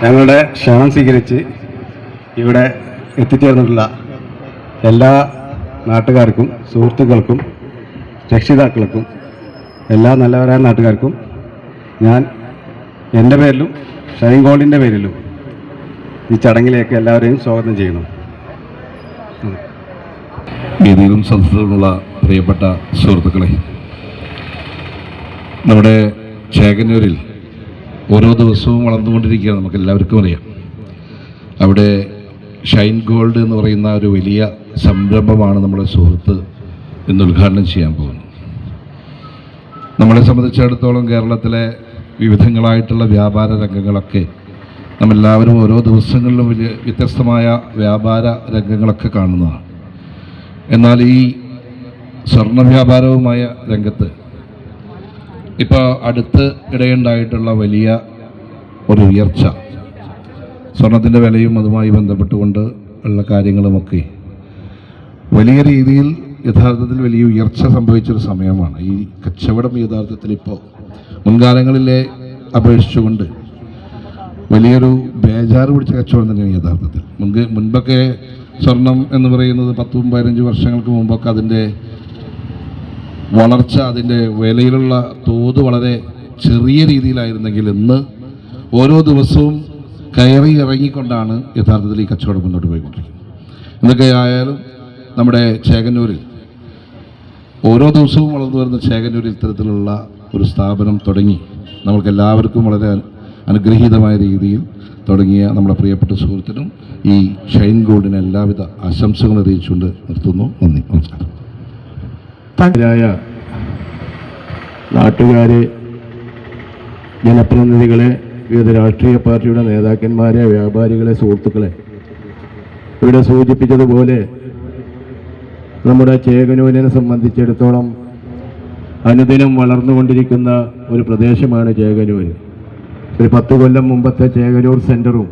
ഞങ്ങളുടെ ക്ഷണം സ്വീകരിച്ച് ഇവിടെ എത്തിച്ചേർന്നിട്ടുള്ള എല്ലാ നാട്ടുകാർക്കും സുഹൃത്തുക്കൾക്കും രക്ഷിതാക്കൾക്കും എല്ലാ നല്ലവരായ നാട്ടുകാർക്കും ഞാൻ എൻ്റെ പേരിലും ഷൈൻ ഗോൾഡിൻ്റെ പേരിലും ഈ ചടങ്ങിലേക്ക് എല്ലാവരെയും സ്വാഗതം ചെയ്യുന്നു. വേദിയിലും സദസ്സിലുമുള്ള പ്രിയപ്പെട്ട സുഹൃത്തുക്കളെ, നമ്മുടെ ചേകന്നൂരിൽ ഓരോ ദിവസവും വളർന്നുകൊണ്ടിരിക്കുകയാണ്, നമുക്ക് എല്ലാവർക്കും അറിയാം. അവിടെ ഷൈൻ ഗോൾഡ് എന്ന് പറയുന്ന ഒരു വലിയ സംരംഭമാണ് നമ്മുടെ സുഹൃത്ത് ഇന്ന് ഉദ്ഘാടനം ചെയ്യാൻ പോകുന്നത്. നമ്മളെ സംബന്ധിച്ചിടത്തോളം കേരളത്തിലെ വിവിധങ്ങളായിട്ടുള്ള വ്യാപാര രംഗങ്ങളൊക്കെ നമ്മളെല്ലാവരും ഓരോ ദിവസങ്ങളിലും വലിയ വ്യത്യസ്തമായ വ്യാപാര രംഗങ്ങളൊക്കെ കാണുന്നതാണ്. എന്നാൽ ഈ സ്വർണ്ണ വ്യാപാരവുമായ രംഗത്ത് ഇപ്പോൾ അടുത്ത് ഇടയുണ്ടായിട്ടുള്ള വലിയ ഒരു ഉയർച്ച, സ്വർണത്തിൻ്റെ വിലയും അതുമായി ബന്ധപ്പെട്ടുകൊണ്ട് ഉള്ള കാര്യങ്ങളുമൊക്കെ വലിയ രീതിയിൽ യഥാർത്ഥത്തിൽ വലിയ ഉയർച്ച സംഭവിച്ചൊരു സമയമാണ്. ഈ കച്ചവടം യഥാർത്ഥത്തിൽ ഇപ്പോൾ മുൻകാലങ്ങളിലെ അപേക്ഷിച്ചുകൊണ്ട് വലിയൊരു ബേജാറ് പിടിച്ച കച്ചവടം തന്നെയാണ് യഥാർത്ഥത്തിൽ. മുൻപൊക്കെ സ്വർണം എന്ന് പറയുന്നത് 10-15 വർഷങ്ങൾക്ക് മുമ്പൊക്കെ അതിൻ്റെ വളർച്ച, അതിൻ്റെ വിലയിലുള്ള തോത് വളരെ ചെറിയ രീതിയിലായിരുന്നെങ്കിൽ ഇന്ന് ഓരോ ദിവസവും കയറി ഇറങ്ങിക്കൊണ്ടാണ് യഥാർത്ഥത്തിൽ ഈ കച്ചവടം മുന്നോട്ട് പോയിക്കൊണ്ടിരിക്കുന്നത്. എന്തൊക്കെ ആയാലും നമ്മുടെ ചേകന്നൂരിൽ ഓരോ ദിവസവും വളർന്നു വരുന്ന ചേകന്നൂരിൽ ഇത്തരത്തിലുള്ള ഒരു സ്ഥാപനം തുടങ്ങി നമ്മൾക്കെല്ലാവർക്കും വളരെ അനുഗ്രഹീതമായ രീതിയിൽ തുടങ്ങിയ നമ്മുടെ പ്രിയപ്പെട്ട സുഹൃത്തിനും ഈ ഷൈൻ ഗോൾഡിന് എല്ലാവിധ ആശംസകൾ അറിയിച്ചുകൊണ്ട് നിർത്തുന്നു. നന്ദി, നമസ്കാരം. നാട്ടുകാരെ, ജനപ്രതിനിധികളെ, വിവിധ രാഷ്ട്രീയ പാർട്ടിയുടെ നേതാക്കന്മാരെ, വ്യാപാരികളെ, സുഹൃത്തുക്കളെ, ഇവിടെ സൂചിപ്പിച്ചതുപോലെ നമ്മുടെ ചേകന്നൂരിനെ സംബന്ധിച്ചിടത്തോളം അനുദിനം വളർന്നുകൊണ്ടിരിക്കുന്ന ഒരു പ്രദേശമാണ് ചേകന്നൂർ. ഒരു 10 കൊല്ലം മുമ്പത്തെ ചേകന്നൂർ സെൻറ്ററും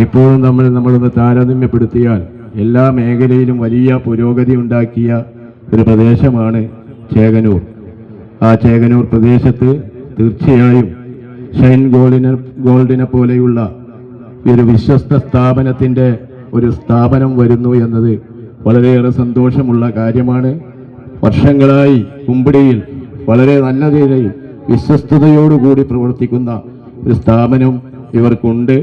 ഇപ്പോഴും നമ്മളൊന്ന് താരതമ്യപ്പെടുത്തിയാൽ എല്ലാ മേഖലയിലും വലിയ പുരോഗതി ഉണ്ടാക്കിയ ഒരു പ്രദേശമാണ് ചേകന്നൂർ. ആ ചേകന്നൂർ പ്രദേശത്ത് തീർച്ചയായും ഷൈൻ ഗോൾഡിനെ പോലെയുള്ള ഒരു വിശ്വസ്ത സ്ഥാപനത്തിൻ്റെ ഒരു സ്ഥാപനം വരുന്നു എന്നത് വളരെയേറെ സന്തോഷമുള്ള കാര്യമാണ്. വർഷങ്ങളായി കുമ്പിടിയിൽ വളരെ നല്ല രീതിയിൽ വിശ്വസ്തയോടുകൂടി പ്രവർത്തിക്കുന്ന ഒരു സ്ഥാപനം ഇവർക്കുണ്ട്.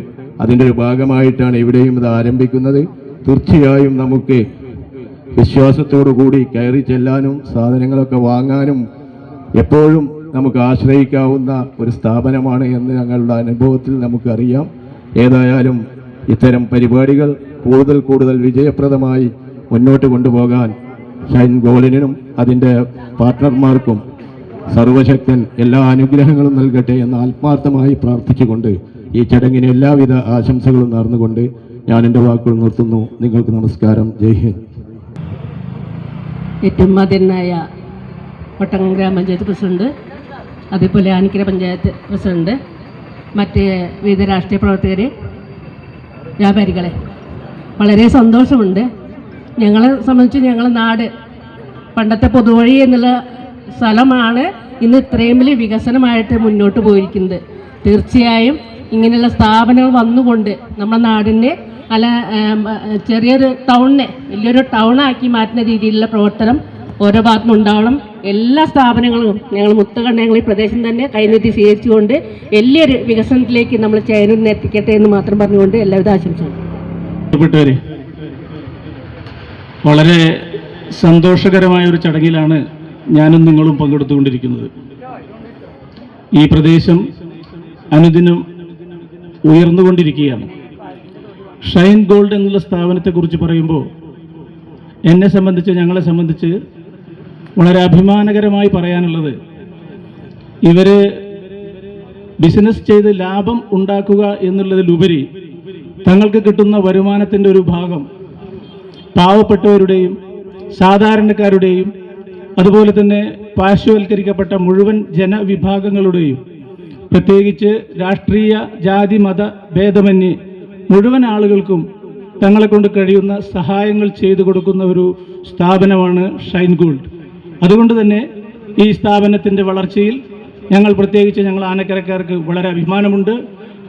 അതിൻ്റെ ഒരു ഭാഗമായിട്ടാണ് ഇവിടെയും ഇത് ആരംഭിക്കുന്നത്. തീർച്ചയായും നമുക്ക് വിശ്വാസത്തോടു കൂടി കയറി ചെല്ലാനും സാധനങ്ങളൊക്കെ വാങ്ങാനും എപ്പോഴും നമുക്ക് ആശ്രയിക്കാവുന്ന ഒരു സ്ഥാപനമാണ് എന്ന് ഞങ്ങളുടെ അനുഭവത്തിൽ നമുക്കറിയാം. ഏതായാലും ഇത്തരം പരിപാടികൾ കൂടുതൽ വിജയപ്രദമായി മുന്നോട്ട് കൊണ്ടുപോകാൻ ഷൈൻ ഗോൾഡിനും അതിൻ്റെ പാർട്ട്ണർമാർക്കും സർവശക്തൻ എല്ലാ അനുഗ്രഹങ്ങളും നൽകട്ടെ എന്ന് ആത്മാർത്ഥമായി പ്രാർത്ഥിച്ചുകൊണ്ട് ഈ ചടങ്ങിന് എല്ലാവിധ ആശംസകളും നേർന്നുകൊണ്ട് ഞാൻ എൻ്റെ വാക്കുകൾ നിർത്തുന്നു. നിങ്ങൾക്ക് നമസ്കാരം. ജയ് ഹിന്ദ്. ഏറ്റവും ആദരണീയനായ വട്ടം ഗ്രാമപഞ്ചായത്ത് പ്രസിഡന്റ്, അതേപോലെ ആനിക്കര പഞ്ചായത്ത് പ്രസിഡന്റ്, മറ്റ് വിവിധ രാഷ്ട്രീയ പ്രവർത്തകരെ, വ്യാപാരികളെ, വളരെ സന്തോഷമുണ്ട്. ഞങ്ങളെ സംബന്ധിച്ച് ഞങ്ങളുടെ നാട് പണ്ടത്തെ പൊതുവഴി എന്നുള്ള സ്ഥലമാണ് ഇന്ന് ഇത്രയും വലിയ വികസനമായിട്ട് മുന്നോട്ട് പോയിരിക്കുന്നത്. തീർച്ചയായും ഇങ്ങനെയുള്ള സ്ഥാപനങ്ങൾ വന്നുകൊണ്ട് നമ്മുടെ നാടിനെ ചെറിയൊരു ടൗണിനെ വലിയൊരു ടൗണാക്കി മാറ്റുന്ന രീതിയിലുള്ള പ്രവർത്തനം ഓരോ ഭാഗത്തും ഉണ്ടാവണം. എല്ലാ സ്ഥാപനങ്ങളും ഞങ്ങൾ മുത്തുകണ്ണ ഈ പ്രദേശം തന്നെ കൈനീട്ടി സ്വീകരിച്ചുകൊണ്ട് വലിയൊരു വികസനത്തിലേക്ക് നമ്മൾ ചേരുന്ന എത്തിക്കട്ടെ എന്ന് മാത്രം പറഞ്ഞുകൊണ്ട് എല്ലാവിധ ആശംസകളും. വളരെ സന്തോഷകരമായ ഒരു ചടങ്ങിലാണ് ഞാനും നിങ്ങളും പങ്കെടുത്തുകൊണ്ടിരിക്കുന്നത്. ഈ പ്രദേശം അനുദിനം ഉയർന്നുകൊണ്ടിരിക്കുകയാണ്. ഷൈൻ ഗോൾഡ് എന്നുള്ള സ്ഥാപനത്തെക്കുറിച്ച് പറയുമ്പോൾ എന്നെ സംബന്ധിച്ച്, ഞങ്ങളെ സംബന്ധിച്ച് വളരെ അഭിമാനകരമായി പറയാനുള്ളത്, ഇവർ ബിസിനസ് ചെയ്ത് ലാഭം ഉണ്ടാക്കുക എന്നുള്ളതിലുപരി തങ്ങൾക്ക് കിട്ടുന്ന വരുമാനത്തിൻ്റെ ഒരു ഭാഗം പാവപ്പെട്ടവരുടെയും സാധാരണക്കാരുടെയും അതുപോലെ തന്നെ പാർശ്വവൽക്കരിക്കപ്പെട്ട മുഴുവൻ ജനവിഭാഗങ്ങളുടെയും, പ്രത്യേകിച്ച് രാഷ്ട്രീയ ജാതി മത ഭേദമന്യേ മുഴുവൻ ആളുകൾക്കും തങ്ങളെ കൊണ്ട് കഴിയുന്ന സഹായങ്ങൾ ചെയ്തു കൊടുക്കുന്ന ഒരു സ്ഥാപനമാണ് ഷൈൻ ഗോൾഡ്. അതുകൊണ്ട് തന്നെ ഈ സ്ഥാപനത്തിൻ്റെ വളർച്ചയിൽ പ്രത്യേകിച്ച് ഞങ്ങൾ ആനക്കരക്കാർക്ക് വളരെ അഭിമാനമുണ്ട്.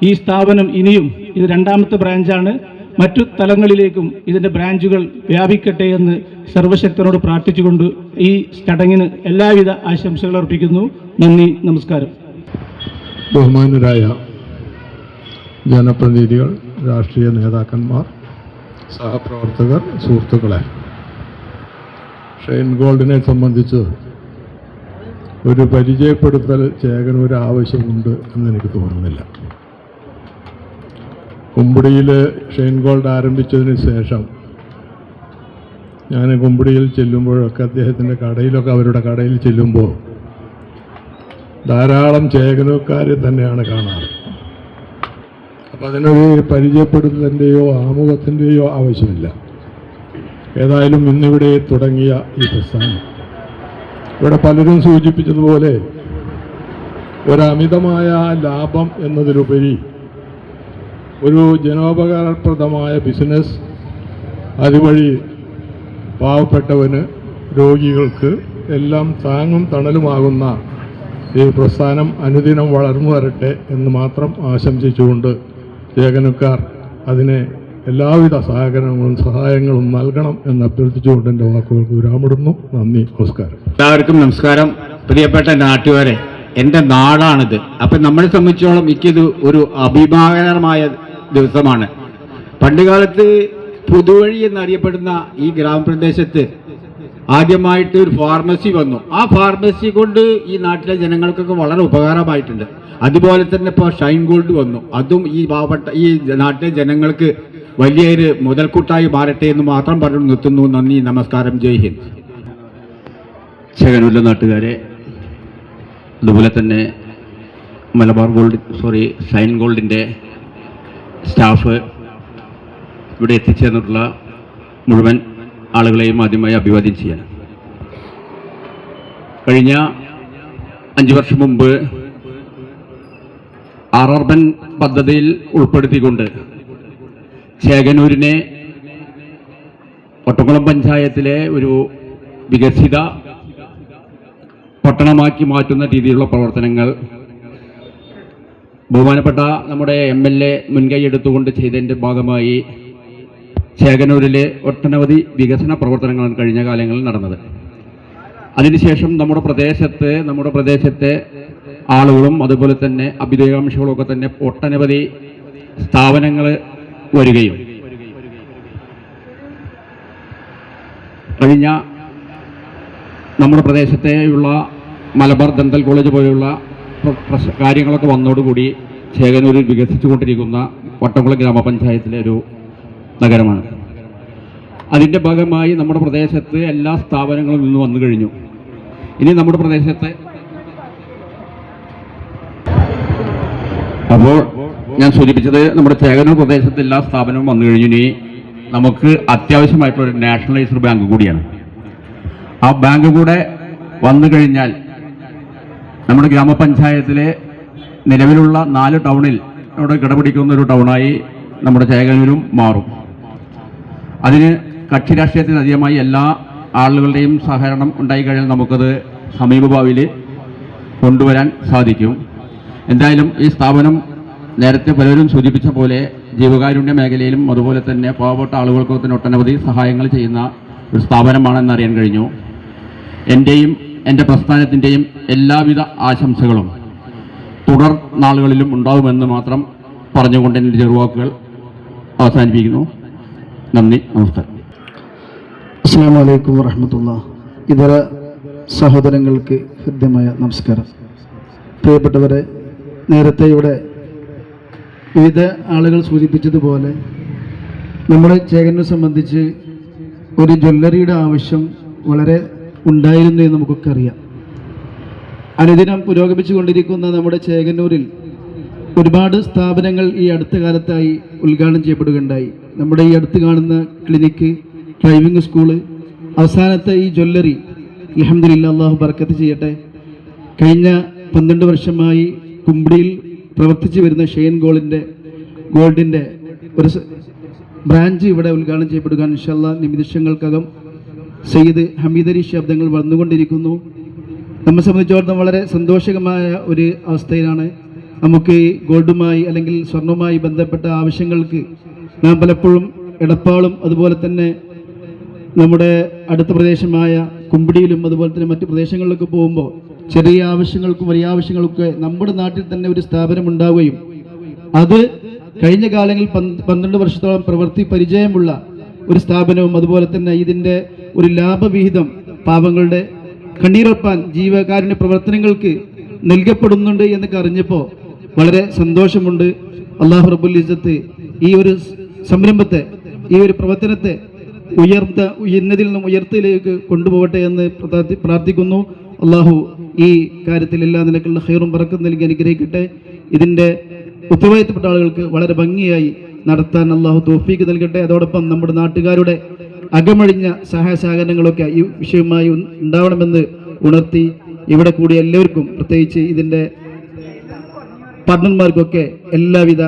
ഈ സ്ഥാപനം ഇനിയും ഇത് 2ാമത്തെ ബ്രാഞ്ചാണ്. മറ്റു തലങ്ങളിലേക്കും ഇതിൻ്റെ ബ്രാഞ്ചുകൾ വ്യാപിക്കട്ടെ എന്ന് സർവശക്തനോട് പ്രാർത്ഥിച്ചുകൊണ്ട് ഈ ചടങ്ങിന് എല്ലാവിധ ആശംസകൾ അർപ്പിക്കുന്നു. നന്ദി, നമസ്കാരം. ബഹുമാനരായ ജനപ്രതിനിധികൾ, രാഷ്ട്രീയ നേതാക്കന്മാർ, സഹപ്രവർത്തകർ, സുഹൃത്തുക്കളെ, ഷൈൻ ഗോൾഡിനെ സംബന്ധിച്ച് ഒരു പരിചയപ്പെടുത്തൽ ചേകനൂർ ആവശ്യമുണ്ട് എന്നെനിക്ക് തോന്നുന്നില്ല. കുമ്പടിയിൽ ഷൈൻ ഗോൾഡ് ആരംഭിച്ചതിന് ശേഷം ഞാൻ കുമ്പടിയിൽ ചെല്ലുമ്പോഴൊക്കെ അദ്ദേഹത്തിൻ്റെ കടയിലൊക്കെ അവരുടെ കടയിൽ ചെല്ലുമ്പോൾ ധാരാളം ചേകനൂക്കാരെ തന്നെയാണ് കാണാറ്. അപ്പം അതിനൊരു പരിചയപ്പെടുത്തലിൻ്റെയോ ആമുഖത്തിൻ്റെയോ ആവശ്യമില്ല. ഏതായാലും ഇന്നിവിടെ തുടങ്ങിയ ഈ പ്രസ്ഥാനം ഇവിടെ പലരും സൂചിപ്പിച്ചതുപോലെ ഒരമിതമായ ലാഭം എന്നതിലുപരി ഒരു ജനോപകാരപ്രദമായ ബിസിനസ്, അതുവഴി പാവപ്പെട്ടവന്, രോഗികൾക്ക് എല്ലാം താങ്ങും തണലുമാകുന്ന ഈ പ്രസ്ഥാനം അനുദിനം വളർന്നു വരട്ടെ എന്ന് മാത്രം ആശംസിച്ചുകൊണ്ട് ചേകനൂക്കാർ അതിനെ എല്ലാവിധ സഹായങ്ങളും നൽകണം എന്ന് അഭ്യർത്ഥിച്ചുകൊണ്ട് എൻ്റെ വാക്കുകൾക്ക് വിരാമിടുന്നു. നന്ദി, നമസ്കാരം. എല്ലാവർക്കും നമസ്കാരം. പ്രിയപ്പെട്ട നാട്ടുകാരെ, എൻ്റെ നാടാണിത്. അപ്പം നമ്മളെ സംബന്ധിച്ചോളം എനിക്കിത് ഒരു അഭിമാനകരമായ ദിവസമാണ്. പണ്ടുകാലത്ത് പുതുവഴി എന്നറിയപ്പെടുന്ന ഈ ഗ്രാമപ്രദേശത്ത് ആദ്യമായിട്ട് ഒരു ഫാർമസി വന്നു. ആ ഫാർമസി കൊണ്ട് ഈ നാട്ടിലെ ജനങ്ങൾക്കൊക്കെ വളരെ ഉപകാരമായിട്ടുണ്ട്. അതുപോലെ തന്നെ ഇപ്പോൾ ഷൈൻ ഗോൾഡ് വന്നു. അതും ഈ പാവപ്പെട്ട ഈ നാട്ടിലെ ജനങ്ങൾക്ക് വലിയൊരു മുതൽക്കൂട്ടായി മാറട്ടെ എന്ന് മാത്രം പറഞ്ഞു നിർത്തുന്നു. നന്ദി, നമസ്കാരം, ജയ് ഹിന്ദ്. ചേകനൂരിലെ നാട്ടുകാരെ, അതുപോലെ തന്നെ ഷൈൻ ഗോൾഡിൻ്റെ സ്റ്റാഫ്, ഇവിടെ എത്തിച്ചേർന്നിട്ടുള്ള മുഴുവൻ ആളുകളെയും ആദ്യമായി അഭിവാദ്യം ചെയ്യാൻ. കഴിഞ്ഞ 5 വർഷം മുമ്പ് അർബൻ പദ്ധതിയിൽ ഉൾപ്പെടുത്തിക്കൊണ്ട് ചേകനൂരിനെ ഒട്ടക്കുളം പഞ്ചായത്തിലെ ഒരു വികസിത പട്ടണമാക്കി മാറ്റുന്ന രീതിയിലുള്ള പ്രവർത്തനങ്ങൾ ബഹുമാനപ്പെട്ട നമ്മുടെ MLA മുൻകൈ എടുത്തുകൊണ്ട് ചെയ്തതിൻ്റെ ഭാഗമായി ചേകനൂരിലെ ഒട്ടനവധി വികസന പ്രവർത്തനങ്ങളാണ് കഴിഞ്ഞ കാലങ്ങളിൽ നടന്നത്. അതിനുശേഷം നമ്മുടെ പ്രദേശത്തെ ആളുകളും അതുപോലെ തന്നെ അഭ്യുദയകാംക്ഷികളും ഒക്കെ തന്നെ ഒട്ടനവധി സ്ഥാപനങ്ങൾ വരികയും കഴിഞ്ഞ നമ്മുടെ പ്രദേശത്തെയുള്ള മലബാർ ദന്തൽ കോളേജ് പോലെയുള്ള കാര്യങ്ങളൊക്കെ വന്നതോടുകൂടി ചേകനൂരിൽ വികസിച്ചുകൊണ്ടിരിക്കുന്ന വട്ടംകുളം ഗ്രാമപഞ്ചായത്തിലെ ഒരു നഗരമാണ്. അതിൻ്റെ ഭാഗമായി നമ്മുടെ പ്രദേശത്ത് എല്ലാ സ്ഥാപനങ്ങളും ഇന്ന് വന്നു കഴിഞ്ഞു. ഇനി നമ്മുടെ പ്രദേശത്ത് അപ്പോൾ ഞാൻ സൂചിപ്പിച്ചത് നമ്മുടെ ചേകനൂർ പ്രദേശത്ത് എല്ലാ സ്ഥാപനവും വന്നു കഴിഞ്ഞു. ഇനി നമുക്ക് അത്യാവശ്യമായിട്ടുള്ളൊരു നാഷണലൈസ്ഡ് ബാങ്ക് കൂടിയാണ്. ആ ബാങ്ക് കൂടെ വന്നു കഴിഞ്ഞാൽ നമ്മുടെ ഗ്രാമപഞ്ചായത്തിലെ നിലവിലുള്ള 4 ടൗണിൽ അവിടെ കിടപിടിക്കുന്ന ഒരു ടൗണായി നമ്മുടെ ചേകനൂരും മാറും. അതിന് കക്ഷി രാഷ്ട്രീയത്തിന് അധികമായി എല്ലാ ആളുകളുടെയും സഹകരണം ഉണ്ടായിക്കഴിഞ്ഞാൽ നമുക്കത് സമീപഭാവിയിൽ കൊണ്ടുവരാൻ സാധിക്കും. എന്തായാലും ഈ സ്ഥാപനം നേരത്തെ പലരും സൂചിപ്പിച്ച പോലെ ജീവകാരുണ്യ മേഖലയിലും അതുപോലെ തന്നെ പാവപ്പെട്ട ആളുകൾക്ക് തന്നെ ഒട്ടനവധി സഹായങ്ങൾ ചെയ്യുന്ന ഒരു സ്ഥാപനമാണെന്നറിയാൻ കഴിഞ്ഞു. എൻ്റെയും എൻ്റെ പ്രസ്ഥാനത്തിൻ്റെയും എല്ലാവിധ ആശംസകളും തുടർ നാളുകളിലും ഉണ്ടാകുമെന്ന് മാത്രം പറഞ്ഞുകൊണ്ട് എൻ്റെ ചെറുവാക്കുകൾ അവസാനിപ്പിക്കുന്നു. നന്ദി, നമസ്കാരം. അസ്സലാമു അലൈക്കും വറഹ്മത്തുള്ളാഹി. ഇതര സഹോദരങ്ങൾക്ക് ഹൃദ്യമായ നമസ്കാരം. പ്രിയപ്പെട്ടവരെ, നേരത്തെ ഇവിടെ വിവിധ ആളുകൾ സൂചിപ്പിച്ചതുപോലെ നമ്മുടെ ചേകനൂരെ സംബന്ധിച്ച് ഒരു ജ്വല്ലറിയുടെ ആവശ്യം വളരെ ഉണ്ടായിരുന്നു എന്ന് നമുക്കൊക്കെ അറിയാം. അനുദിനം പുരോഗമിച്ചു കൊണ്ടിരിക്കുന്ന നമ്മുടെ ചേകനൂരിൽ ഒരുപാട് സ്ഥാപനങ്ങൾ ഈ അടുത്ത കാലത്തായി ഉദ്ഘാടനം ചെയ്യപ്പെടുകയുണ്ടായി. നമ്മുടെ ഈ അടുത്ത് കാണുന്ന ക്ലിനിക്ക്, ഡ്രൈവിംഗ് സ്കൂള്, അവസാനത്തെ ഈ ജ്വല്ലറി, അൽഹംദുലില്ലാഹ്, അല്ലാഹു ബർക്കത്ത് ചെയ്യട്ടെ. കഴിഞ്ഞ 12 വർഷമായി കുമ്പിടിയിൽ പ്രവർത്തിച്ചു വരുന്ന ഷൈൻ ഗോൾഡിൻ്റെ ഒരു ബ്രാഞ്ച് ഇവിടെ ഉദ്ഘാടനം ചെയ്യപ്പെടുക. ഇൻഷാ അല്ലാഹ് നിമിഷങ്ങൾക്കകം സയ്യിദ് ഹമീദരി ശബ്ദങ്ങൾ വന്നുകൊണ്ടിരിക്കുന്നു. നമ്മെ സംബന്ധിച്ചിടത്തോളം വളരെ സന്തോഷകരമായ ഒരു അവസ്ഥയിലാണ്. നമുക്ക് ഈ ഗോൾഡുമായി അല്ലെങ്കിൽ സ്വർണവുമായി ബന്ധപ്പെട്ട ആവശ്യങ്ങൾക്ക് നാം പലപ്പോഴും എടപ്പാളും അതുപോലെ തന്നെ നമ്മുടെ അടുത്ത പ്രദേശമായ കുമ്പിടിയിലും അതുപോലെ തന്നെ മറ്റു പ്രദേശങ്ങളിലൊക്കെ പോകുമ്പോൾ ചെറിയ ആവശ്യങ്ങൾക്കും വലിയ ആവശ്യങ്ങൾക്കൊക്കെ നമ്മുടെ നാട്ടിൽ തന്നെ ഒരു സ്ഥാപനം ഉണ്ടാവുകയും അത് കഴിഞ്ഞ കാലങ്ങളിൽ 12 വർഷത്തോളം പ്രവൃത്തി പരിചയമുള്ള ഒരു സ്ഥാപനവും അതുപോലെ തന്നെ ഇതിൻ്റെ ഒരു ലാഭവിഹിതം പാവങ്ങളുടെ കണ്ണീരൊപ്പാൻ ജീവകാരുണ്യ പ്രവർത്തനങ്ങൾക്ക് നൽകപ്പെടുന്നുണ്ട് എന്നൊക്കെ അറിഞ്ഞപ്പോൾ വളരെ സന്തോഷമുണ്ട്. അല്ലാഹു റബ്ബുൽ ഇസ്സത്ത് ഈ ഒരു സംരംഭത്തെ, ഈ ഒരു പ്രവർത്തനത്തെ ഉയർന്നതിൽ നിന്നും ഉയർത്തിലേക്ക് കൊണ്ടുപോകട്ടെ എന്ന് പ്രാർത്ഥിക്കുന്നു. അള്ളാഹു ഈ കാര്യത്തിൽ എല്ലാ നിലക്കുള്ള ഖൈറും ബറക്കത്തും നൽകി അനുഗ്രഹിക്കട്ടെ. ഇതിൻ്റെ ഉത്തരവാദിത്തപ്പെട്ട ആളുകൾക്ക് വളരെ ഭംഗിയായി നടത്താൻ അള്ളാഹു തൗഫീക്ക് നൽകട്ടെ. അതോടൊപ്പം നമ്മുടെ നാട്ടുകാരുടെ അകമഴിഞ്ഞ സഹായ സഹകരണങ്ങളൊക്കെ ഈ വിഷയവുമായി ഉണ്ടാവണമെന്ന് ഉണർത്തി ഇവിടെ കൂടിയ എല്ലാവർക്കും, പ്രത്യേകിച്ച് ഇതിൻ്റെ പാർട്ണർമാർക്കൊക്കെ എല്ലാവിധ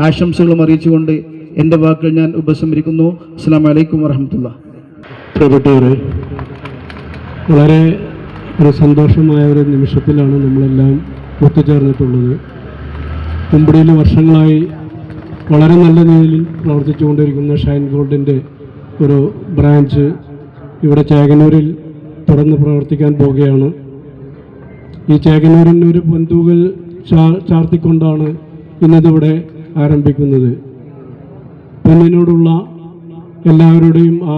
ആശംസകളും അറിയിച്ചുകൊണ്ട് എൻ്റെ വാക്കുകൾ ഞാൻ ഉപസംഹരിക്കുന്നു. അസ്സലാമു അലൈക്കും വറഹ്മത്തുള്ളാഹി. പ്രിയപ്പെട്ടവരെ, വളരെ ഒരു സന്തോഷമായ ഒരു നിമിഷത്തിലാണ് നമ്മളെല്ലാം ഒത്തുചേർന്നിട്ടുള്ളത്. കുമ്പിടിയിൽ വർഷങ്ങളായി വളരെ നല്ല രീതിയിൽ പ്രവർത്തിച്ചുകൊണ്ടിരിക്കുന്ന ഷൈൻ ഗോൾഡിൻ്റെ ഒരു ബ്രാഞ്ച് ഇവിടെ ചേകനൂരിൽ തുറന്ന് പ്രവർത്തിക്കാൻ പോവുകയാണ്. ഈ ചേകനൂരിന് ഒരു പൊൻതൂകൽ ചാർത്തിക്കൊണ്ടാണ് ഇന്നിതിവിടെ ആരംഭിക്കുന്നത്. പെണ്ണിനോടുള്ള എല്ലാവരുടെയും ആ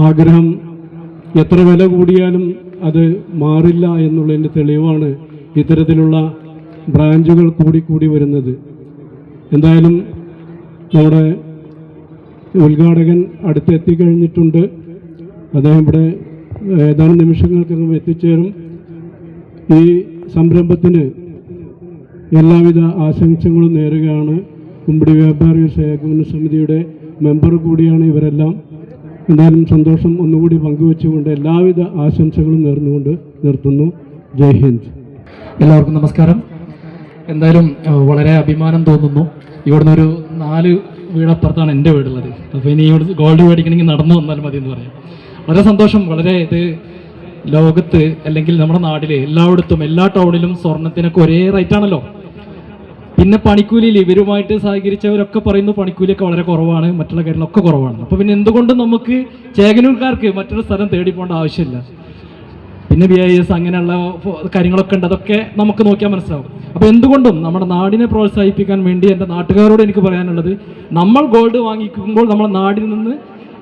ആഗ്രഹം എത്ര വില കൂടിയാലും അത് മാറില്ല എന്നുള്ളതിൻ്റെ തെളിവാണ് ഇത്തരത്തിലുള്ള ബ്രാഞ്ചുകൾ കൂടി വരുന്നത്. എന്തായാലും നമ്മുടെ ഉദ്ഘാടകൻ അടുത്തെത്തിക്കഴിഞ്ഞിട്ടുണ്ട്. അദ്ദേഹം ഇവിടെ ഏതാനും നിമിഷങ്ങൾക്കകം എത്തിച്ചേരും. ഈ സംരംഭത്തിന് എല്ലാവിധ ആശംസകളും നേരുകയാണ്. കുമ്പിടി വ്യാപാരി സഹകരണ സമിതിയുടെ മെമ്പർ കൂടിയാണ് ഇവരെല്ലാം. എന്തായാലും സന്തോഷം ഒന്നുകൂടി പങ്കുവെച്ചുകൊണ്ട് എല്ലാവിധ ആശംസകളും നേർന്നുകൊണ്ട് നിർത്തുന്നു. ജയ് ഹിന്ദ്. എല്ലാവർക്കും നമസ്കാരം. എന്തായാലും വളരെ അഭിമാനം തോന്നുന്നു. ഇവിടുന്ന് ഒരു 4 വീടപ്പുറത്താണ് എൻ്റെ വീടുള്ളത്. അപ്പോൾ ഇനി ഇവിടെ ഗോൾഡ് മേടിക്കണമെങ്കിൽ നടന്നു വന്നാൽ മതി എന്ന് പറയാം. വളരെ സന്തോഷം. വളരെ ഇത് ലോകത്ത് അല്ലെങ്കിൽ നമ്മുടെ നാട്ടിൽ എല്ലായിടത്തും എല്ലാ ടൗണിലും സ്വർണത്തിനൊക്കെ ഒരേ റേറ്റാണല്ലോ. പിന്നെ പണിക്കൂലിയിൽ ഇവരുമായിട്ട് സഹകരിച്ചവരൊക്കെ പറയുന്നു പണിക്കൂലിയൊക്കെ വളരെ കുറവാണ്, മറ്റുള്ള കാര്യങ്ങളൊക്കെ കുറവാണ്. അപ്പോൾ പിന്നെ എന്തുകൊണ്ടും നമുക്ക് ചേകനൂർക്കാർക്ക് മറ്റൊരു സ്ഥലം തേടി പോകേണ്ട ആവശ്യമില്ല. പിന്നെ BIS അങ്ങനെയുള്ള കാര്യങ്ങളൊക്കെ ഉണ്ട്, അതൊക്കെ നമുക്ക് നോക്കിയാൽ മനസ്സിലാവും. അപ്പോൾ എന്തുകൊണ്ടും നമ്മുടെ നാടിനെ പ്രോത്സാഹിപ്പിക്കാൻ വേണ്ടി എൻ്റെ നാട്ടുകാരോട് എനിക്ക് പറയാനുള്ളത്, നമ്മൾ ഗോൾഡ് വാങ്ങിക്കുമ്പോൾ നമ്മുടെ നാടിൽ നിന്ന്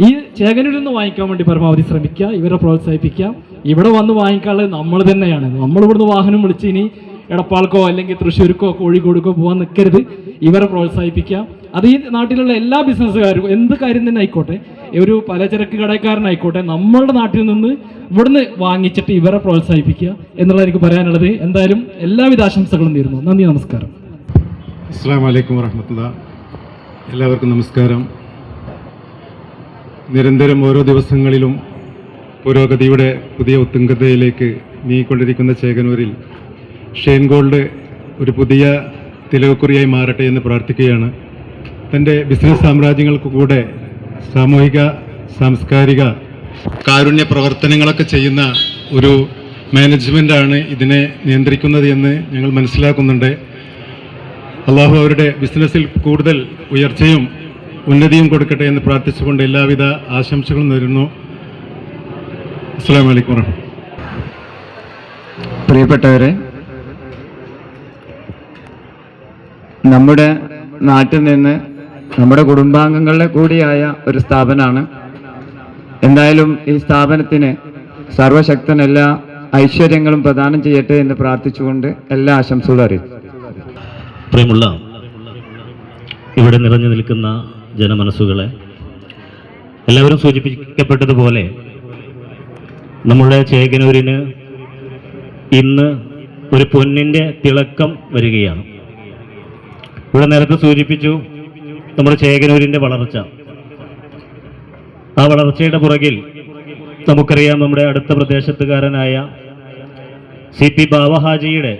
ഈ ചേകനൂരിൽ നിന്ന് വാങ്ങിക്കാൻ വേണ്ടി പരമാവധി ശ്രമിക്കുക, ഇവരെ പ്രോത്സാഹിപ്പിക്കുക. ഇവിടെ വന്ന് വാങ്ങിക്കാനുള്ളത് നമ്മൾ തന്നെയാണ്. നമ്മളിവിടുന്ന് വാഹനം വിളിച്ച് ഇനി എടപ്പാൾക്കോ അല്ലെങ്കിൽ തൃശ്ശൂർക്കോ കോഴിക്കോടുക്കോ പോകാൻ നിൽക്കരുത്. ഇവരെ പ്രോത്സാഹിപ്പിക്കുക. അത് ഈ നാട്ടിലുള്ള എല്ലാ ബിസിനസ്സുകാരും എന്ത് കാര്യം തന്നെ ആയിക്കോട്ടെ, ഒരു പലചരക്ക് കടക്കാരനായിക്കോട്ടെ, നമ്മളുടെ നാട്ടിൽ നിന്ന് ഇവിടുന്ന് വാങ്ങിച്ചിട്ട് ഇവരെ പ്രോത്സാഹിപ്പിക്കുക എന്നുള്ളത് എനിക്ക് പറയാനുള്ളത്. എന്തായാലും എല്ലാവിധ ആശംസകളും നേരുന്നു. നന്ദി, നമസ്കാരം. അസ്സലാമു അലൈക്കും വറഹ്മത്തുള്ളാഹി. എല്ലാവർക്കും നമസ്കാരം. നിരന്തരം ഓരോ ദിവസങ്ങളിലും പുരോഗതിയുടെ പുതിയ ഉത്തുംഗതയിലേക്ക് നീങ്ങിക്കൊണ്ടിരിക്കുന്ന ചേകനൂരിൽ ഷൈൻ ഗോൾഡ് ഒരു പുതിയ തിലകക്കുറിയായി മാറട്ടെ എന്ന് പ്രാർത്ഥിക്കുകയാണ്. തൻ്റെ ബിസിനസ് സാമ്രാജ്യങ്ങൾക്ക് കൂടെ സാമൂഹിക സാംസ്കാരിക കാരുണ്യ പ്രവർത്തനങ്ങളൊക്കെ ചെയ്യുന്ന ഒരു മാനേജ്മെൻറ്റാണ് ഇതിനെ നിയന്ത്രിക്കുന്നത് എന്ന് ഞങ്ങൾ മനസ്സിലാക്കുന്നുണ്ട്. അള്ളാഹു അവരുടെ ബിസിനസ്സിൽ കൂടുതൽ ഉയർച്ചയും ഉന്നതിയും കൊടുക്കട്ടെ എന്ന് പ്രാർത്ഥിച്ചുകൊണ്ട് എല്ലാവിധ ആശംസകളും നേരുന്നു. അസ്സലാമു അലൈക്കും വറഹ്മത്തുള്ളാഹി. പ്രിയപ്പെട്ടവരെ, നമ്മുടെ നാട്ടിൽ നിന്ന് നമ്മുടെ കുടുംബാംഗങ്ങളുടെ കൂടിയായ ഒരു സ്ഥാപനമാണ്. എന്തായാലും ഈ സ്ഥാപനത്തിന് സർവശക്തൻ എല്ലാ ഐശ്വര്യങ്ങളും പ്രദാനം ചെയ്യട്ടെ എന്ന് പ്രാർത്ഥിച്ചുകൊണ്ട് എല്ലാ ആശംസകളും അറിയിച്ചു. പ്രിയമുള്ള ഇവിടെ നിറഞ്ഞു നിൽക്കുന്ന ജനമനസ്സുകളെ, എല്ലാവരും സൂചിപ്പിക്കപ്പെട്ടതുപോലെ നമ്മുടെ ചേകനൂരിന് ഇന്ന് ഒരു പൊന്നിൻ്റെ തിളക്കം വരികയാണ്. ഇവിടെ നേരത്തെ സൂചിപ്പിച്ചു നമ്മുടെ ചേകനൂരിൻ്റെ വളർച്ച. ആ വളർച്ചയുടെ പുറകിൽ നമുക്കറിയാം നമ്മുടെ അടുത്ത പ്രദേശത്തുകാരനായ CP ബാവഹാജിയുടെ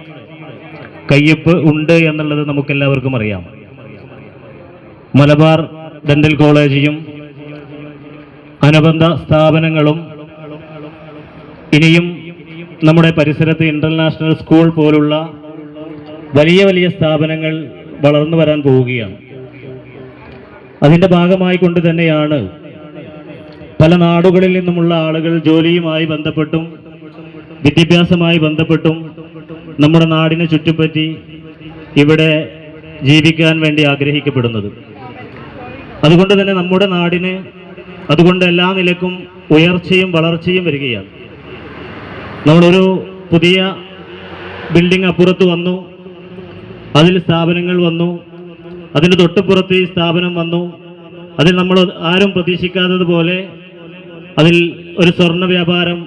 കയ്യൊപ്പ് ഉണ്ട് എന്നുള്ളത് നമുക്കെല്ലാവർക്കും അറിയാം. മലബാർ ഡെന്റൽ കോളേജും അനുബന്ധ സ്ഥാപനങ്ങളും ഇനിയും നമ്മുടെ പരിസരത്ത് ഇൻ്റർനാഷണൽ സ്കൂൾ പോലുള്ള വലിയ വലിയ സ്ഥാപനങ്ങൾ വളർന്നു വരാൻ പോവുകയാണ്. അതിൻ്റെ ഭാഗമായി കൊണ്ട് തന്നെയാണ് പല നാടുകളിൽ നിന്നുമുള്ള ആളുകൾ ജോലിയുമായി ബന്ധപ്പെട്ടും വിദ്യാഭ്യാസമായി ബന്ധപ്പെട്ടും നമ്മുടെ നാടിനെ ചുറ്റിപ്പറ്റി ഇവിടെ ജീവിക്കാൻ വേണ്ടി ആഗ്രഹിക്കപ്പെടുന്നത്. അതുകൊണ്ട് തന്നെ നമ്മുടെ നാടിന് അതുകൊണ്ട് എല്ലാ നിലക്കും ഉയർച്ചയും വളർച്ചയും വരികയാണ്. നമ്മളൊരു പുതിയ ബിൽഡിംഗ് അപ്പുറത്ത് വന്നു, അതിൽ സ്ഥാപനങ്ങൾ വന്നു, അതിൻ്റെ തൊട്ടുപുറത്ത് ഈ സ്ഥാപനം വന്നു, അതിൽ നമ്മൾ ആരും പ്രതീക്ഷിക്കാത്തതുപോലെ അതിൽ ഒരു സ്വർണ്ണ വ്യാപാരം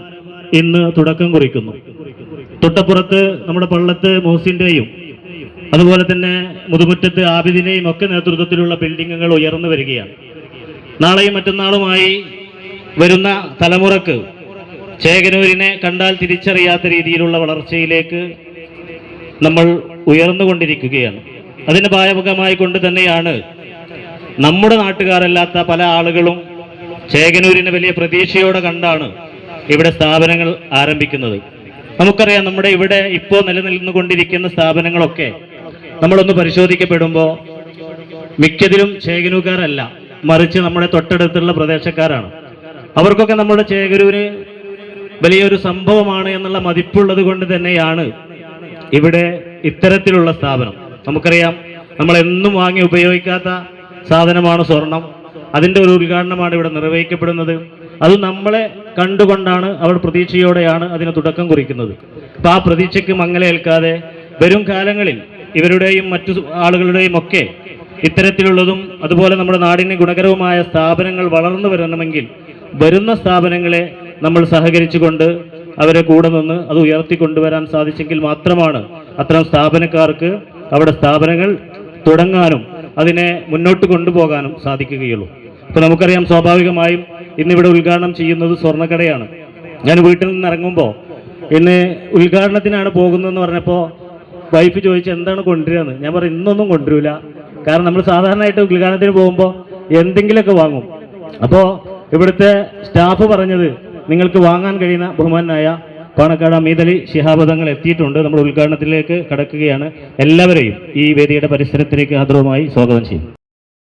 ഇന്ന് തുടക്കം കുറിക്കുന്നു. തൊട്ടപ്പുറത്ത് നമ്മുടെ പള്ളത്ത് മോസിൻ്റെയും അതുപോലെ തന്നെ മുതുമുറ്റത്ത് ആബിദിനെയും ഒക്കെ നേതൃത്വത്തിലുള്ള ബിൽഡിങ്ങുകൾ ഉയർന്നു വരികയാണ്. നാളെയും മറ്റന്നാളുമായി വരുന്ന തലമുറക്ക് ചേകനൂരിനെ കണ്ടാൽ തിരിച്ചറിയാത്ത രീതിയിലുള്ള വളർച്ചയിലേക്ക് നമ്മൾ ഉയർന്നുകൊണ്ടിരിക്കുകയാണ്. അതിന് ഭാഗമായി കൊണ്ട് തന്നെയാണ് നമ്മുടെ നാട്ടുകാരല്ലാത്ത പല ആളുകളും ചേകനൂരിനെ വലിയ പ്രതീക്ഷയോടെ കണ്ടാണ് ഇവിടെ സ്ഥാപനങ്ങൾ ആരംഭിക്കുന്നത്. നമുക്കറിയാം, നമ്മുടെ ഇവിടെ ഇപ്പോൾ നിലനിന്നുകൊണ്ടിരിക്കുന്ന സ്ഥാപനങ്ങളൊക്കെ നമ്മളൊന്ന് പരിശോധിക്കപ്പെടുമ്പോൾ മിക്കതിലും ചേകനൂർക്കാരല്ല, മറിച്ച് നമ്മുടെ തൊട്ടടുത്തുള്ള പ്രദേശക്കാരാണ്. അവർക്കൊക്കെ നമ്മുടെ ചേകനൂര് വലിയൊരു സംഭവമാണ് എന്നുള്ള മതിപ്പുള്ളത് കൊണ്ട് തന്നെയാണ് ഇവിടെ ഇത്തരത്തിലുള്ള സ്ഥാപനം. നമുക്കറിയാം, നമ്മൾ എന്നും വാങ്ങി ഉപയോഗിക്കാത്ത സാധനമാണ് സ്വർണം. അതിൻ്റെ ഒരു ഉദ്ഘാടനമാണ് ഇവിടെ നിർവഹിക്കപ്പെടുന്നത്. അത് നമ്മളെ കണ്ടുകൊണ്ടാണ്, അവർ പ്രതീക്ഷയോടെയാണ് അതിന് തുടക്കം കുറിക്കുന്നത്. അപ്പോൾ ആ പ്രതീക്ഷയ്ക്ക് മങ്ങലേൽക്കാതെ വരും കാലങ്ങളിൽ ഇവരുടെയും മറ്റു ആളുകളുടെയും ഒക്കെ ഇത്തരത്തിലുള്ളതും അതുപോലെ നമ്മുടെ നാടിന് ഗുണകരവുമായ സ്ഥാപനങ്ങൾ വളർന്നു വരണമെങ്കിൽ വരുന്ന സ്ഥാപനങ്ങളെ നമ്മൾ സഹകരിച്ചുകൊണ്ട് അവരെ കൂടെ നിന്ന് അത് ഉയർത്തിക്കൊണ്ടുവരാൻ സാധിച്ചെങ്കിൽ മാത്രമാണ് അത്തരം സ്ഥാപനക്കാർക്ക് അവിടെ സ്ഥാപനങ്ങൾ തുടങ്ങാനും അതിനെ മുന്നോട്ട് കൊണ്ടുപോകാനും സാധിക്കുകയുള്ളൂ. അപ്പോൾ നമുക്കറിയാം, സ്വാഭാവികമായും ഇന്നിവിടെ ഉദ്ഘാടനം ചെയ്യുന്നത് സ്വർണ്ണക്കടയാണ്. ഞാൻ വീട്ടിൽ നിന്ന് ഇറങ്ങുമ്പോൾ ഇന്ന് ഉദ്ഘാടനത്തിനാണ് പോകുന്നതെന്ന് പറഞ്ഞപ്പോൾ വൈഫ് ചോദിച്ചു എന്താണ് കൊണ്ടുവരികയെന്ന്. ഞാൻ പറഞ്ഞു ഇന്നൊന്നും കൊണ്ടുവരില്ല, കാരണം നമ്മൾ സാധാരണയായിട്ട് ഉദ്ഘാടനത്തിന് പോകുമ്പോൾ എന്തെങ്കിലുമൊക്കെ വാങ്ങും. അപ്പോൾ ഇവിടുത്തെ സ്റ്റാഫ് പറഞ്ഞത് നിങ്ങൾക്ക് വാങ്ങാൻ കഴിയുന്ന ബഹുമാനായ പാണക്കാട് അമീദ് അലി ശിഹാബ് തങ്ങൾ എത്തിയിട്ടുണ്ട്. നമ്മൾ ഉദ്ഘാടനത്തിലേക്ക് കടക്കുകയാണ്. എല്ലാവരെയും ഈ വേദിയുടെ പരിസരത്തിലേക്ക് ആദരവുമായി സ്വാഗതം ചെയ്യും.